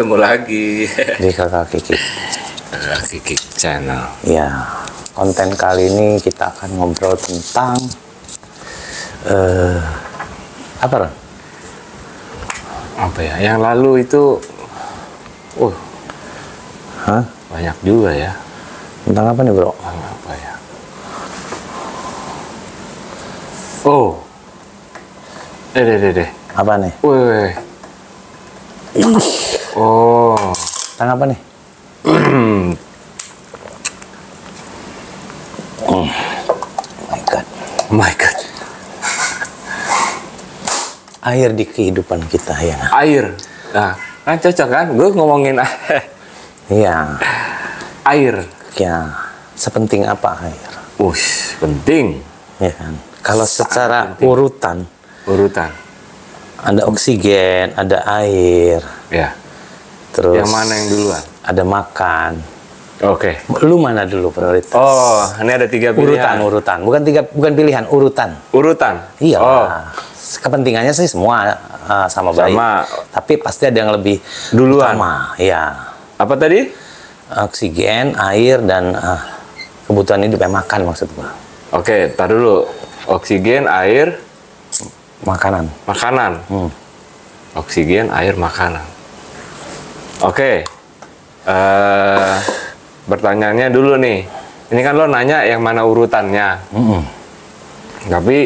ketemu lagi di Kakak Kiki. Kakak Kiki Channel. Ya, konten kali ini kita akan ngobrol tentang apa, Ron? Apa ya? Yang lalu itu, Hah? banyak juga ya. Tentang apa nih, Bro? Apa ya? Oh, deh. Apa nih? Wih. Oh. Tentang apa nih? Oh my God. Oh my God. Air di kehidupan kita ya. Air. Nah, kan cocok kan? Gue ngomongin Iya. air. Ya, sepenting apa air? Penting. Ya kan. Kalau secara penting. urutan, ada oksigen, ada air, Ya. terus Yang mana yang duluan? ada makan. Oke. Lu mana dulu prioritas? Oh, ini ada 3 pilihan. Urutan. Bukan pilihan, urutan. Urutan. Iya. Oh, Kepentingannya sih semua sama baik. Tapi pasti ada yang lebih duluan. utama. Ya. Apa tadi? Oksigen, air, dan kebutuhan hidup, makan maksud gua. Oke, tar dulu. Oksigen, air, Makanan. makanan. Oksigen, air, makanan. Oke. Pertanyaannya dulu nih. Ini kan lo nanya yang mana urutannya. Tapi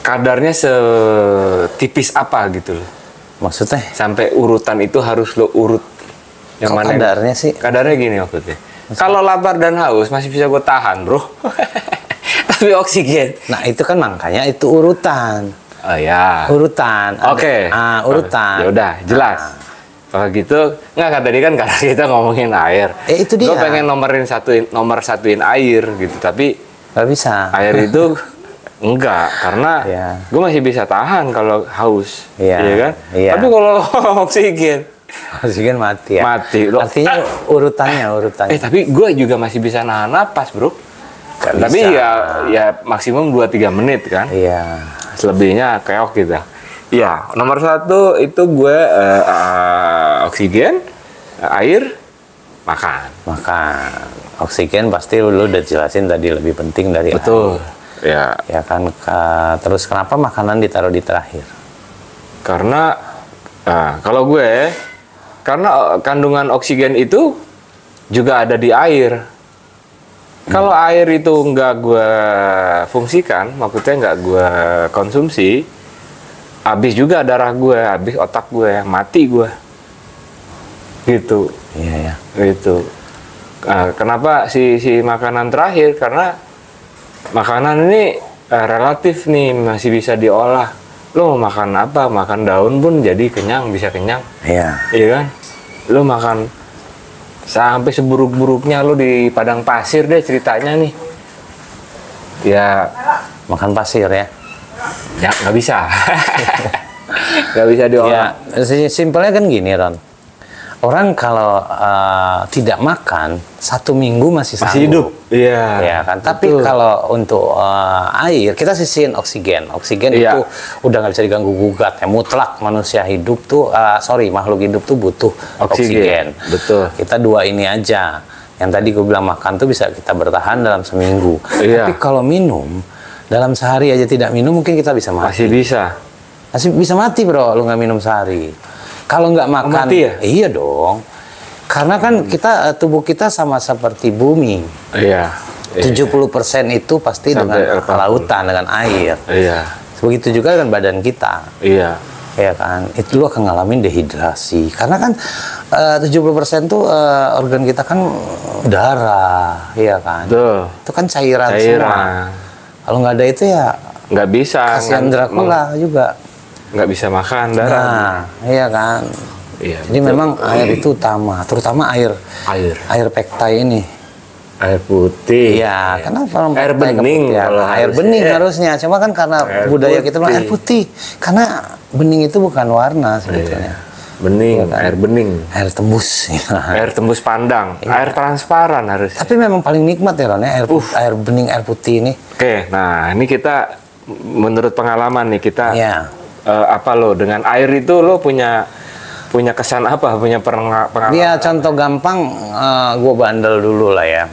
kadarnya setipis apa gitu loh. Maksudnya? Sampai urutan itu harus lo urut. Yang Kok mana kadarnya sih? Kadarnya gini maksudnya. Kalau lapar dan haus masih bisa gue tahan, bro. Tapi oksigen. Nah, itu kan makanya itu urutan. Oh ya. Urutan. Oke. Urutan. Ya udah, jelas. Kalau gitu, nggak kan tadi kan karena kita ngomongin air. Itu dia. Gue pengen nomor satuin air gitu, tapi Gak bisa. air itu enggak, karena Ya. gue masih bisa tahan kalau haus, Iya. iya kan? Iya. Tapi kalau oksigen Oksigen mati ya. mati. Artinya urutannya. Tapi gue juga masih bisa nahan napas, bro. Gak Tapi bisa. ya maksimum 2-3 menit kan. Iya. Selebihnya keok kita. Ya, nomor 1 itu gue oksigen, air, makan. Oksigen pasti lu udah jelasin tadi lebih penting dari Betul. air. Ya, Ya kan. Terus kenapa makanan ditaruh di terakhir? karena kalau gue, karena kandungan oksigen itu juga ada di air. Kalau air itu nggak gue fungsikan, maksudnya nggak gue konsumsi, habis juga darah gue, habis otak gue, mati gue. Gitu. Iya ya. Gitu. Kenapa si makanan terakhir? Karena makanan ini relatif nih, masih bisa diolah. Lo mau makan apa? Makan daun pun jadi kenyang, bisa kenyang. Iya. Iya kan? Lo makan sampai seburuk-buruknya lo di padang pasir deh ceritanya nih. Ya, Makan pasir ya. ya nggak bisa. Nggak bisa diolah. Ya, simpelnya kan gini, Ron. Orang kalau tidak makan 1 minggu masih Masih hidup. Iya. Ya kan. Tapi Betul. kalau untuk air, kita sisihin oksigen. Oksigen Iya. itu udah nggak bisa diganggu gugat. Ya, mutlak manusia hidup tuh, makhluk hidup tuh butuh oksigen. Betul. Kita 2 ini aja. Yang tadi gue bilang makan tuh bisa kita bertahan dalam seminggu. Iya. Tapi kalau minum dalam sehari aja tidak minum, mungkin kita bisa mati. Masih bisa. Masih bisa mati, bro, lu nggak minum sehari. Kalau nggak makan, mati ya? Iya dong. Karena kan tubuh kita sama seperti bumi. Iya. 70% itu pasti Sampai dengan 80. lautan, dengan air. Iya. Begitu juga dengan badan kita. Iya. Ya kan, itu lu akan ngalamin dehidrasi. Karena kan 70% tuh organ kita kan darah, iya kan. Betul. Itu kan cairan semua. Kalau nggak ada itu ya Nggak bisa. kasihan Dracula juga. Nggak bisa makan darah. Nah, iya kan. Iya. Jadi memang air itu utama, terutama air pektai ini. Air putih. Iya, kenapa orang Air pektai bening keputihan? kalau Air harusnya. bening harusnya. Cuma kan karena Air budaya kita bilang putih. air putih. Karena bening itu bukan warna sebetulnya. Bening, Iya kan? air bening. Air tembus. Air tembus pandang. Air transparan harusnya. Tapi memang paling nikmat ya, Ron, ya, air bening, air putih ini. Oke, nah ini kita menurut pengalaman nih kita Iya. apa lo dengan air itu lo punya kesan apa, punya pengalaman? Ya contoh gampang, gue bandel dulu lah ya.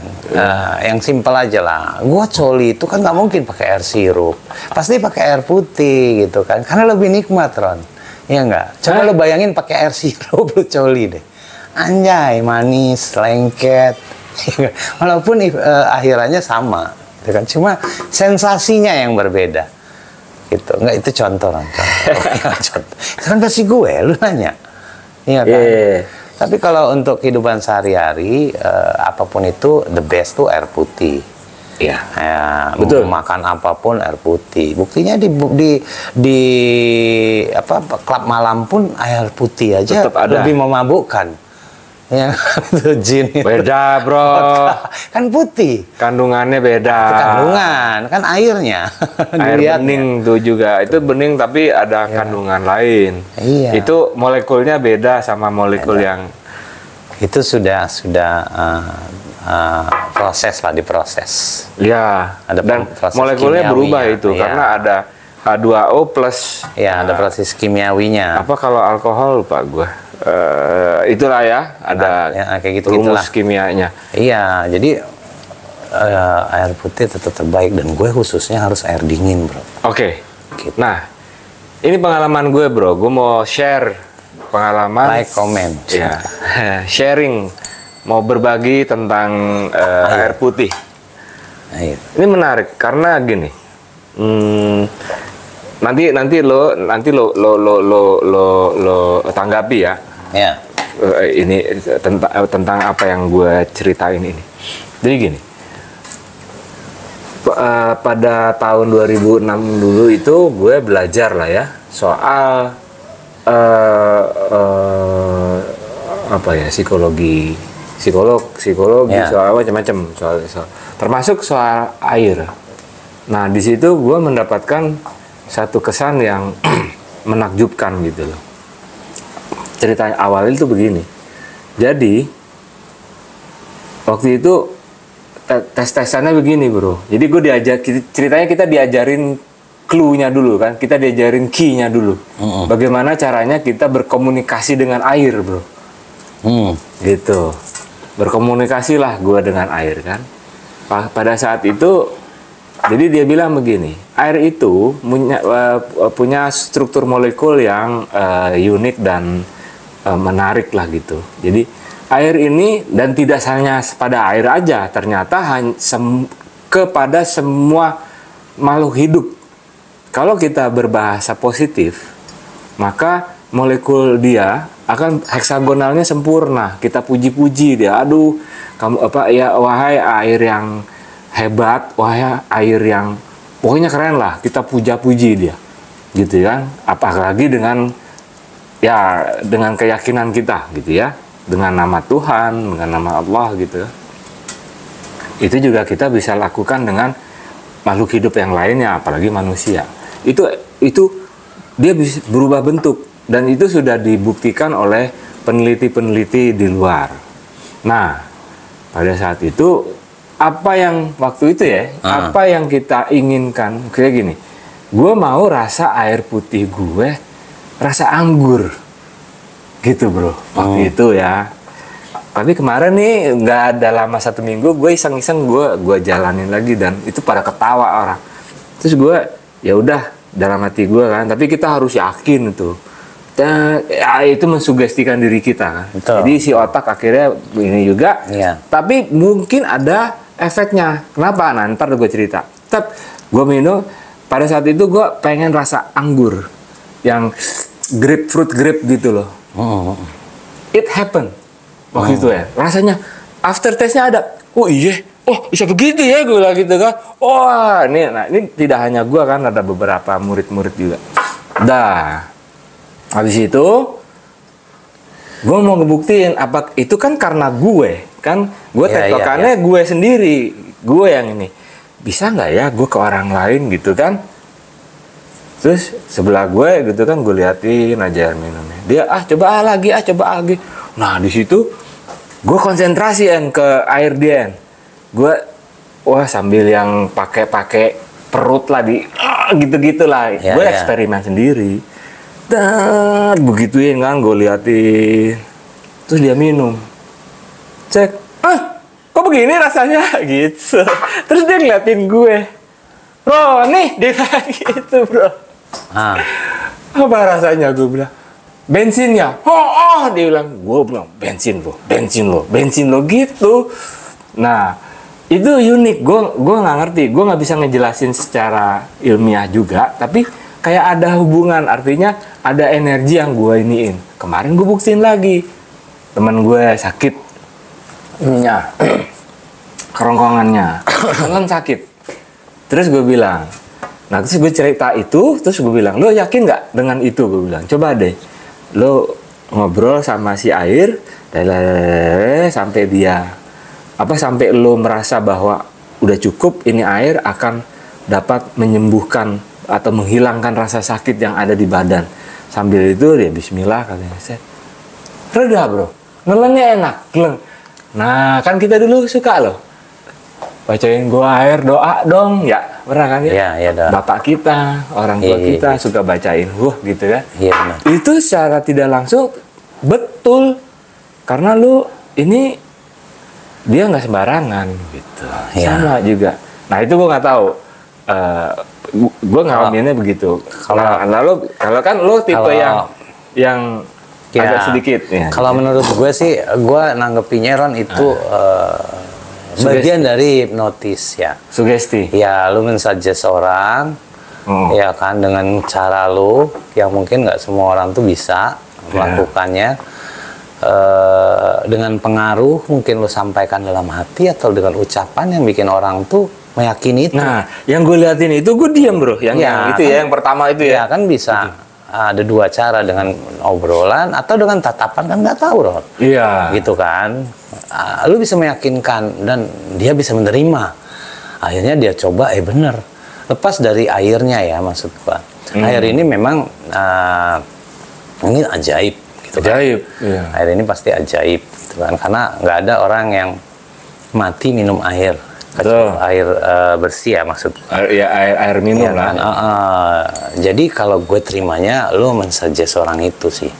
Yang simpel aja lah. Gue coli itu kan nggak mungkin pakai air sirup, pasti pakai air putih gitu kan, karena lebih nikmat, Ron. Iya nggak? Coba lo bayangin pakai air sirup lo coli deh. Anjay, manis, lengket. Walaupun akhirannya sama, gitu kan? Cuma sensasinya yang berbeda. Gitu. Enggak, itu contoh, Ron. Contoh. Kan pasti gue, lu nanya. Iya kan? Tapi kalau untuk kehidupan sehari-hari, apapun itu, the best tuh air putih. Iya. Ya, betul. mau makan apapun air putih. Buktinya di klub malam pun air putih aja tetap ada. lebih memabukkan. Ya, itu jin. Beda, bro. Kan putih. Kandungannya beda. Kandungan, kan airnya. Air bening tuh juga. Itu bening tapi ada kandungan lain. Iya. Itu molekulnya beda sama molekul yang itu sudah proses lah, diproses. ya. Ada Dan proses molekulnya berubah kimiawinya. itu Iya. karena ada H2O plus. Ya, ada proses kimiawinya. Apa kalau alkohol lupa gue. Itulah ya, ada Ya, kayak gitu rumus gitulah. kimianya. Iya, jadi air putih tetap terbaik, dan gue khususnya harus air dingin, bro. Oke. Gitu. Nah, ini pengalaman gue, bro. Gue mau share pengalaman. Like, comment. Ya, sharing. Mau berbagi tentang air putih. Ayo. Ini menarik karena gini. Nanti lo tanggapi ya. Ya. Ini tentang apa yang gue ceritain ini. Jadi gini. Pada tahun 2006 dulu itu gue belajar lah ya soal apa ya, psikologi Ya. soal macam-macam soal termasuk soal air. Nah, di situ gue mendapatkan satu kesan yang menakjubkan gitu loh. Cerita awal itu begini. Jadi waktu itu tes-tesannya begini, bro. Jadi gue ceritanya kita diajarin clue-nya dulu kan. Kita diajarin key-nya dulu. Bagaimana caranya kita berkomunikasi dengan air, bro. Gitu. Berkomunikasilah gue dengan air kan. Pada saat itu, jadi dia bilang begini, air itu punya struktur molekul yang unik dan menarik lah gitu. Jadi air ini, dan tidak hanya pada air aja, ternyata kepada semua makhluk hidup. Kalau kita berbahasa positif, maka molekul dia akan heksagonalnya sempurna. Kita puji-puji dia, aduh, kamu apa ya, wahai air yang hebat, wahai air yang pokoknya keren lah, kita puja-puji dia, gitu kan? Apalagi dengan keyakinan kita, gitu ya, dengan nama Tuhan, dengan nama Allah, gitu. Itu juga kita bisa lakukan dengan makhluk hidup yang lainnya, apalagi manusia. Itu dia bisa berubah bentuk, dan itu sudah dibuktikan oleh peneliti-peneliti di luar. Nah, pada saat itu apa yang waktu itu ya, apa yang kita inginkan kayak gini, gue mau rasa air putih gue rasa anggur gitu, bro, waktu itu ya. Tapi kemarin nih nggak ada lama 1 minggu, gue iseng-iseng gue jalanin lagi, dan itu pada ketawa orang. Terus gue ya udah dalam hati gue kan, tapi kita harus yakin tuh. Ya, itu mensugestikan diri kita kan. Betul. Jadi si otak akhirnya ini juga. Iya. Tapi mungkin ada efeknya. Kenapa? Nah, ntar gue cerita. Tetap gue minum, pada saat itu gue pengen rasa anggur yang grapefruit gitu loh. It happened waktu itu ya. Rasanya after taste-nya ada. Oh iya, oh bisa begitu ya, gue bilang gitu kan. Oh ini tidak hanya gue kan, ada beberapa murid-murid juga. Habis itu gue mau ngebuktiin apa itu kan, karena gue kan, gue tektokannya gue sendiri, gue yang ini bisa nggak ya gue ke orang lain gitu kan. Terus sebelah gue gitu kan, gue liatin aja air minumnya, dia coba lagi. Nah di situ gue konsentrasi ke air dia, gue sambil yang pakai perut lah di gitu lah, gue eksperimen sendiri. Begituin kan, gue liatin. Terus dia minum. Cek, kok begini rasanya? Gitu. Terus dia ngeliatin gue. Bro, nih, dia bilang gitu, bro. Apa rasanya? Gue bilang, bensin ya? Dia bilang, gue bilang, bensin lo, gitu. Nah, itu unik. Gue nggak ngerti. Gue nggak bisa ngejelasin secara ilmiah juga, tapi kayak ada hubungan. Artinya ada energi yang gue iniin. Kemarin gue buktiin lagi. Teman gue sakit ininya, kerongkongannya, kan sakit. Terus gue bilang, nah terus gue cerita itu, terus gue bilang, lo yakin nggak dengan itu? Gue bilang, coba deh, lo ngobrol sama si air, sampai dia, sampai lo merasa bahwa udah cukup, ini air akan dapat menyembuhkan atau menghilangkan rasa sakit yang ada di badan. Sambil itu dia Bismillah katanya, set, reda bro, nelennya enak, geleng. Nah kan kita dulu suka loh, bacain gua air doa dong, ya pernah kan ya? Iya, Bapak kita, orang tua kita suka bacain, gitu kan? Iya benar. Itu secara tidak langsung betul, karena lu ini dia nggak sembarangan gitu, sama juga. Nah itu gua nggak tahu, gua ngalaminnya begitu. Kalau kan lu tipe yang agak sedikit. Ya, kalau menurut gue sih, gue nanggepinnya Ron itu bagian dari hipnotis ya. Sugesti. Ya, lu men-suggest orang, ya kan, dengan cara lu yang mungkin nggak semua orang tuh bisa melakukannya. Dengan pengaruh mungkin lu sampaikan dalam hati atau dengan ucapan yang bikin orang tuh meyakini itu. Nah, yang gue liatin itu gue diam bro. Yang itu kan, yang pertama itu ya. Ya kan bisa. Ada dua cara, dengan obrolan atau dengan tatapan, kan nggak tahu Ron. Iya. Gitu kan. Lu bisa meyakinkan dan dia bisa menerima. Akhirnya dia coba, bener. Lepas dari airnya ya, maksud gua. Air ini memang ini ajaib. Gitu ajaib. Kan? Iya. Air ini pasti ajaib. Gitu kan? Karena nggak ada orang yang mati minum air. Air bersih ya maksud. Air minum ya, lah. Kan? Jadi kalau gue terimanya, lu men-suggest orang itu sih.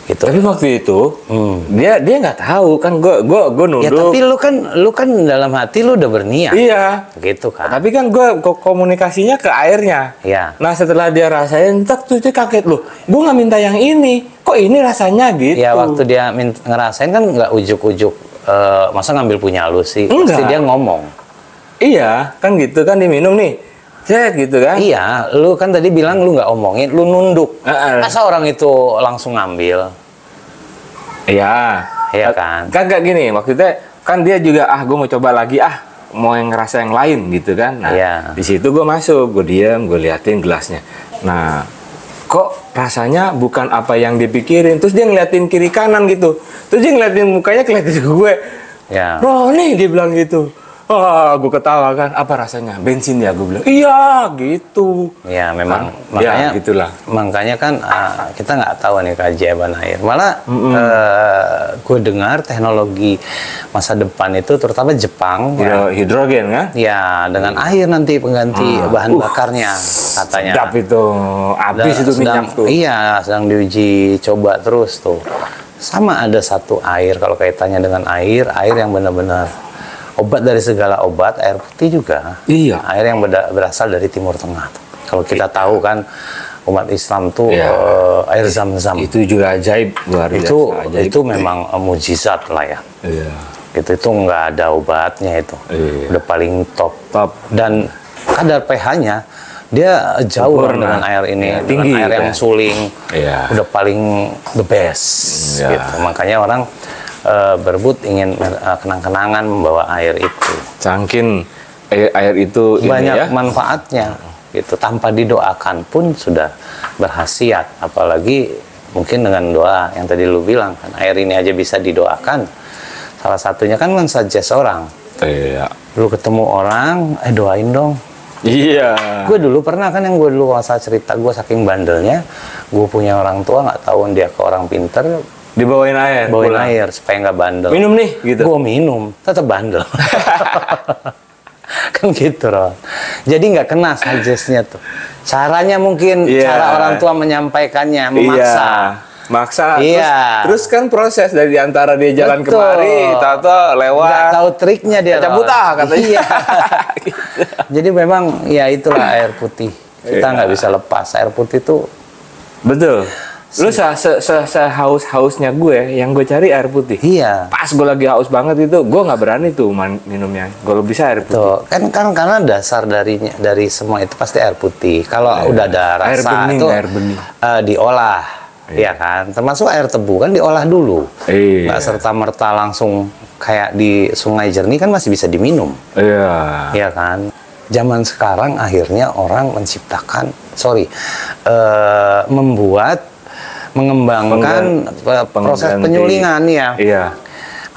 Gitu. Tapi waktu itu dia nggak tahu kan, gue nunduk. Ya tapi lu kan dalam hati lu udah berniat. Iya. Gitu kan. Tapi kan gue komunikasinya ke airnya. Iya. Nah setelah dia rasain, tuh dia kaget loh. Gue nggak minta yang ini, kok ini rasanya gitu. Ya waktu dia ngerasain kan nggak ujuk-ujuk. Masa ngambil punya lu sih? Enggak. Pasti dia ngomong. Iya, kan gitu kan diminum nih. Set gitu kan. Iya, lu kan tadi bilang lu nggak omongin, lu nunduk. Masa orang itu langsung ngambil? Iya. Iya kan? Kagak gini, maksudnya kan dia juga gue mau coba lagi mau yang ngerasa yang lain gitu kan. Nah, di situ gue masuk, gue diam, gue liatin gelasnya. Nah, kok rasanya bukan apa yang dipikirin. Terus dia ngeliatin kiri kanan gitu. Terus dia ngeliatin mukanya, kelihatan gue. Ya. Bro, nih dia bilang gitu. Gue ketawa kan, apa rasanya? Bensin ya, gue bilang. Iya, gitu. Ya, memang. Kan? Makanya, gitulah. Makanya kan kita nggak tahu nih keajaiban air. Malah gue dengar teknologi masa depan itu, terutama Jepang. Hidrogen kan? Ya, dengan air nanti pengganti bahan bakarnya katanya. Sedap itu, habis itu minyak tuh. Iya, sedang diuji coba terus tuh. Sama ada satu air, kalau kaitannya dengan air yang benar-benar obat dari segala obat, air putih juga. Iya. Air yang berasal dari Timur Tengah. Kalau kita tahu kan, umat Islam tuh air Zam-Zam. Itu juga ajaib, luar biasa. Itu memang mujizat lah ya. Iya. Itu nggak ada obatnya itu. Iya. Udah paling top. Dan kadar pH-nya dia jauh dengan air ini, tinggi, dengan air yang suling. Iya. Udah paling the best. Gitu. Makanya orang berebut ingin kenang-kenangan membawa air itu. Cangkin air itu banyak manfaatnya gitu, tanpa didoakan pun sudah berkhasiat, apalagi mungkin dengan doa yang tadi lu bilang kan, air ini aja bisa didoakan. Salah satunya kan men-suggest orang. Iya. Lu ketemu orang, doain dong. Iya. Gue dulu pernah kan, yang gue dulu masa cerita gue saking bandelnya, gue punya orang tua nggak tahu dia ke orang pinter, dibawain air, air supaya nggak bandel. Minum nih, gitu. Gue minum, tetap bandel. Kan gitu loh. Jadi nggak kena suggestnya tuh. Caranya mungkin cara orang tua menyampaikannya memaksa. Maksa. Iya. Terus kan proses dari antara dia jalan Betul. kemari, tato lewat. Nggak tahu triknya dia. Kaca buta katanya. Iya. Jadi memang ya itulah air putih. Kita nggak bisa lepas air putih tuh. Betul. Lu sehaus-hausnya gue, yang gue cari air putih. Iya. Pas gue lagi haus banget itu, gue nggak berani tuh minumnya. Gue lebih bisa air putih. Tuh, kan karena dasar dari semua itu pasti air putih. Kalau udah ada Air rasa bening, itu air bening. Diolah, ya kan. Termasuk air tebu kan diolah dulu. Iya. Nggak serta-merta langsung kayak di sungai jernih kan masih bisa diminum. Iya. Ya kan. Zaman sekarang akhirnya orang mengembangkan proses penyulingan ya. Iya.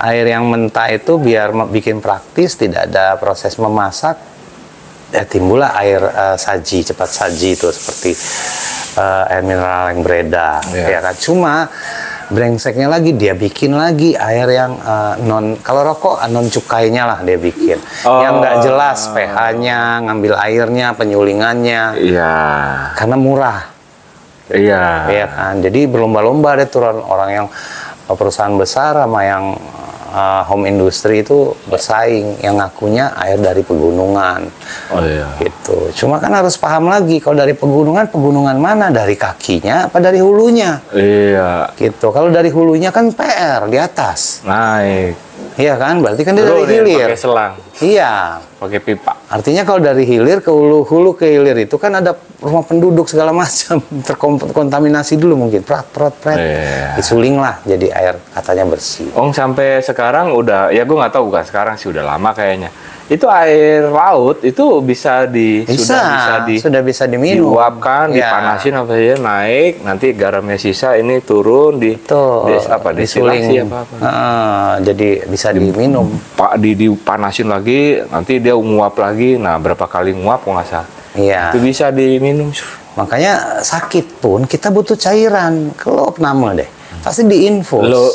Air yang mentah itu biar bikin praktis, tidak ada proses memasak, timbullah air cepat saji itu seperti air mineral yang beredar, ya kan. Cuma brengseknya lagi dia bikin lagi air yang kalau rokok non cukainya lah dia bikin, yang nggak jelas pH-nya, ngambil airnya, penyulingannya, karena murah. Iya. Iya kan. Jadi berlomba-lomba deh turun orang yang perusahaan besar sama yang home industry itu bersaing, yang ngakunya air dari pegunungan. Oh iya. Gitu. Cuma kan harus paham lagi kalau dari pegunungan mana? Dari kakinya apa dari hulunya? Iya. Gitu. Kalau dari hulunya kan PR di atas. Naik. Iya kan? Berarti kan dia Terus dari hilir. pakai selang. Iya. Pakai pipa. Artinya kalau dari hilir ke hulu ke hilir itu kan ada rumah penduduk segala macam terkontaminasi dulu mungkin disuling lah jadi air katanya bersih. Sampai sekarang udah ya gue nggak tahu bukan sekarang sih udah lama kayaknya. Itu air laut itu sudah bisa diminum. Diuapkan, dipanasin apa saja naik, nanti garamnya sisa ini turun disuling jadi bisa diminum. Dipanasin lagi, nanti dia nguap lagi. Nah, berapa kali nguap kok nggak salah. Iya. Itu bisa diminum. Makanya sakit pun kita butuh cairan. Kalau nama deh, pasti diinfus. Lo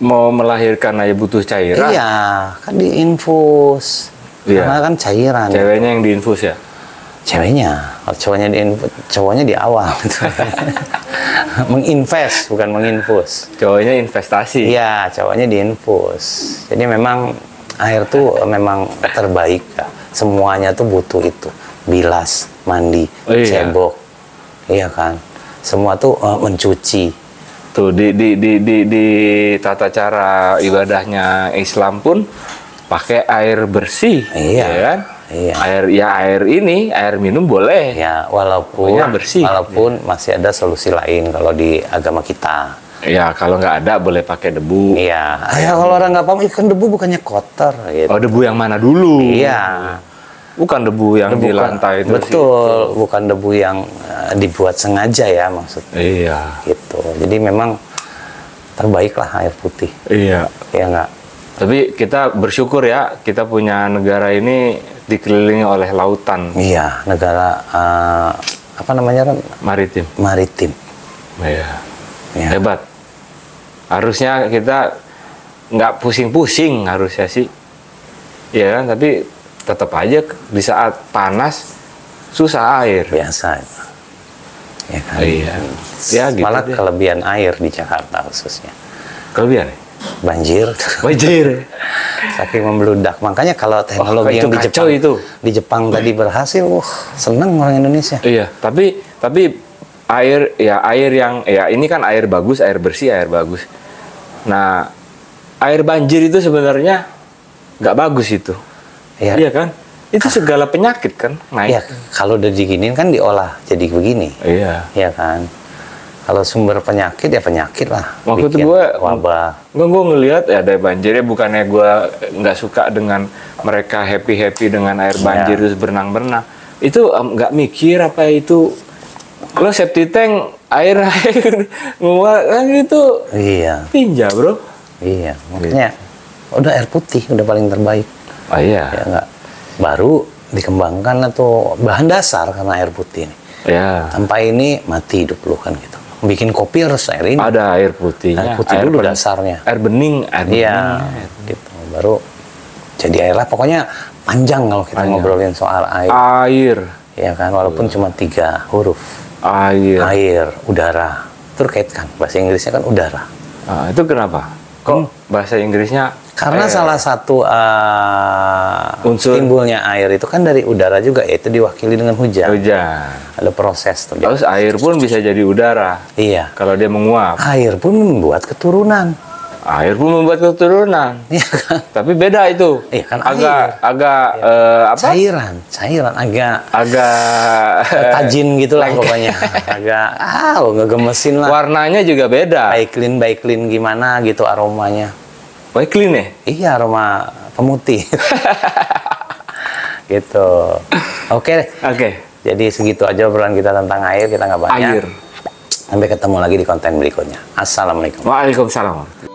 mau melahirkan aja butuh cairan? Iya, kan diinfus. Iya. Karena kan cairan. Ceweknya yang diinfus ya? Ceweknya. Kalau cowoknya di awal. Menginvest, bukan menginfus. Cowoknya investasi? Iya, cowoknya diinfus. Jadi memang air tuh memang terbaik ya. Semuanya tuh butuh itu. Bilas, mandi, cebok. Iya kan? Semua tuh mencuci. Tuh di tata cara ibadahnya Islam pun pakai air bersih, iya ya kan? Iya. Air minum boleh. Ya, walaupun bersih. Walaupun masih ada solusi lain kalau di agama kita. Ya, kalau nggak ada boleh pakai debu. Iya. Kalau orang nggak paham, ikan debu bukannya kotor. Gitu. Oh, debu yang mana dulu? Iya. Bukan debu yang di lantai itu. Betul, bukan debu yang dibuat sengaja ya maksudnya. Iya. Gitu. Jadi memang terbaiklah air putih. Iya. Iya nggak? Tapi kita bersyukur ya, kita punya negara ini dikelilingi oleh lautan. Iya, negara apa namanya kan? Maritim. Maritim. Iya. Ya. Hebat. Harusnya kita nggak pusing-pusing harusnya sih. Iya kan, tapi tetap aja di saat panas susah air. Biasa. Ya kan? Iya. Ya gitu. Malah deh. kelebihan air di Jakarta khususnya. Kelebihan ya? Banjir. Saking membludak. Makanya kalau teknologi yang di Jepang tadi berhasil, seneng orang Indonesia. Iya, tapi air yang ini kan air bagus, air bersih, air bagus. Nah, air banjir itu sebenarnya nggak bagus itu. Iya. Iya kan? Itu segala penyakit kan naik. Iya, kalau udah diginin kan diolah jadi begini. Iya. Iya kan? Kalau sumber penyakit ya penyakit lah. Waktu itu bikin gue wabah. Gue ngelihat ya ada banjirnya, bukannya gue nggak suka dengan mereka happy dengan air banjir terus berenang-berenang. Itu nggak mikir apa itu lo septic tank air nguap kan itu. Iya. Tinja bro. Iya. Makanya udah air putih udah paling terbaik. Oh iya. Ya enggak. Baru dikembangkan atau bahan dasar karena air putih ini. Ya. Tanpa ini mati hidup lu kan gitu. Bikin kopi harus air ini. Ada air putihnya. Air putih dulu dasarnya. Air bening. Iya. Gitu. Baru jadi air lah. Pokoknya panjang kalau kita ngobrolin soal air. Air. Ya kan, walaupun cuma 3 huruf. Air. Udara. Terkaitkan. Bahasa Inggrisnya kan udara. Itu kenapa? Kok bahasa Inggrisnya? Karena salah satu unsur timbulnya air itu kan dari udara juga, yaitu diwakili dengan hujan. Ada proses terjadi. Terus air pun bisa jadi udara. Iya. Kalau dia menguap. Air pun membuat keturunan. Air pun membuat keturunan. Iya kan? Tapi beda itu. Iya kan, agak apa? Cairan agak tajin tajin gitulah pokoknya. Agak ngegemesin lah. Warnanya juga beda. Baiklin gimana gitu aromanya. Baiklin ya? Iya, aroma pemutih. Gitu. Oke. Jadi segitu aja obrolan kita tentang air, kita nggak banyak. Air. Sampai ketemu lagi di konten berikutnya. Assalamualaikum. Waalaikumsalam.